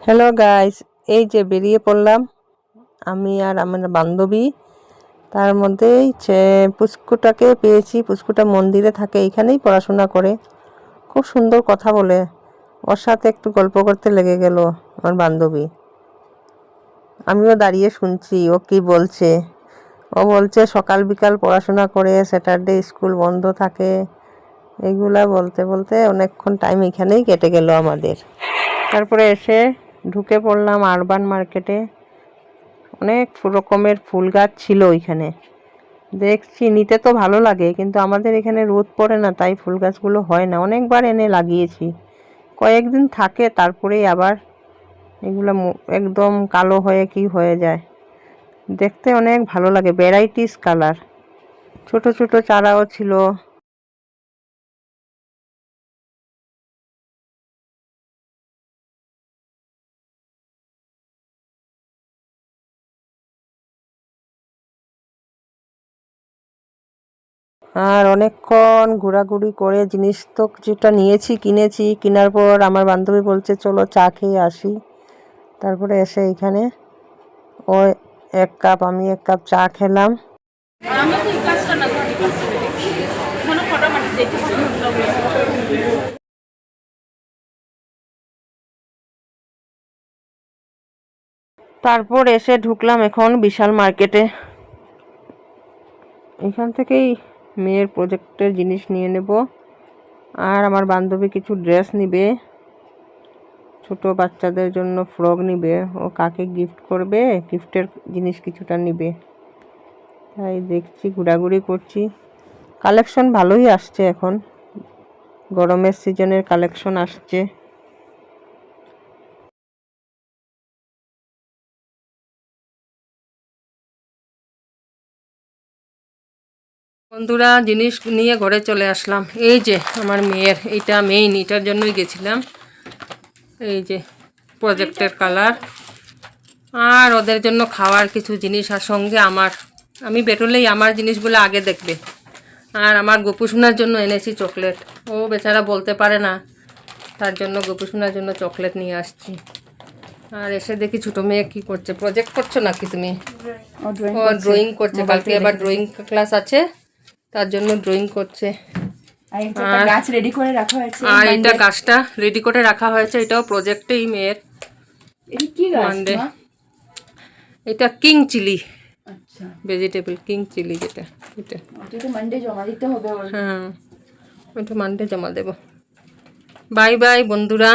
Hello guys, এই যে বেরিয়ে পড়লাম আমি আর আমার বান্ধবী। তার মধ্যেই পুচকুটাকে পেয়েছি। পুচকুটা মন্দিরে থাকে, এখানেই পড়াশোনা করে। খুব সুন্দর কথা বলে। ওর সাথে একটু গল্প করতে লেগে গেল আমার বান্ধবী। আমিও দাঁড়িয়ে শুনছি ও কি বলছে। ও বলছে সকাল বিকাল পড়াশোনা করে, স্যাটারডে স্কুল বন্ধ থাকে। এগুলা বলতে বলতে অনেকক্ষণ টাইম এখানেই কেটে গেল আমাদের। তারপরে এসে ঢুকে পড়লাম আরবান মার্কেটে। অনেক রকমের ফুল গাছ ছিল ওইখানে। দেখছি নিতে তো ভালো লাগে, কিন্তু আমাদের এখানে রোদ পড়ে না, তাই ফুল গাছগুলো হয় না। অনেকবার এনে লাগিয়েছি, কয়েকদিন থাকে, তারপরেই আবার এগুলো একদম কালো হয়ে কি হয়ে যায়। দেখতে অনেক ভালো লাগে, ভ্যারাইটিস কালার। ছোট ছোট চারাও ছিল। আর অনেকক্ষণ ঘোরাঘুরি করে জিনিস তো কিছুটা কিনেছি। কেনার পর আমার বান্ধবী বলছে চলো চা খেয়ে আসি। তারপরে এসে এখানে ও এক কাপ, আমি এক কাপ চা খেলাম। তারপর এসে ঢুকলাম এখন বিশাল মার্কেটে। এখান থেকেই মেয়ের প্রজেক্টের জিনিস নিয়ে নেব। আর আমার বান্ধবী কিছু ড্রেস নিবে, ছোট বাচ্চাদের জন্য ফ্রক নিবে। ও কাকে গিফট করবে, গিফটের জিনিস কিছুটা নিবে। তাই দেখছি, ঘোরাঘুরি করছি। কালেকশন ভালোই আসছে এখন, গরমের সিজনের কালেকশন আসছে। বন্ধুরা, জিনিস নিয়ে ঘরে চলে আসলাম। এই যে আমার মেয়ের, এইটা মেইন, এটার জন্যই গেছিলাম। এই যে প্রজেক্টের কালার, আর ওদের জন্য খাওয়ার কিছু জিনিস, আর সঙ্গে আমি বেরোলেই আমার জিনিসগুলো আগে দেখবে। আর আমার গোপুসোনার জন্য এনেছি চকলেট। ও বেচারা বলতে পারে না, তার জন্য গোপুসোনার জন্য চকলেট নিয়ে আসছি। আর এসে দেখি ছোটো মেয়ে কী করছে। প্রজেক্ট করছো নাকি তুমি? ও ড্রয়িং করছে, কালকে আবার ড্রয়িং ক্লাস আছে, তার জন্য ড্রয়িং করছে। আর গাছ রেডি করে রাখা হয়েছে। আর এটা গাছটা রেডি করে রাখা হয়েছে, এটাও প্রজেক্টেই মেয়ের। এটা কি গাছ মানডে, মা? এটা কিং চিলি, আচ্ছা, ভেজিটেবল কিং চিলি যেটা, এটা ওটা তো মানডে জমা দিতে হবে। হ্যাঁ, ওটা মানডে জমা দেব। বাই বাই বন্ধুরা।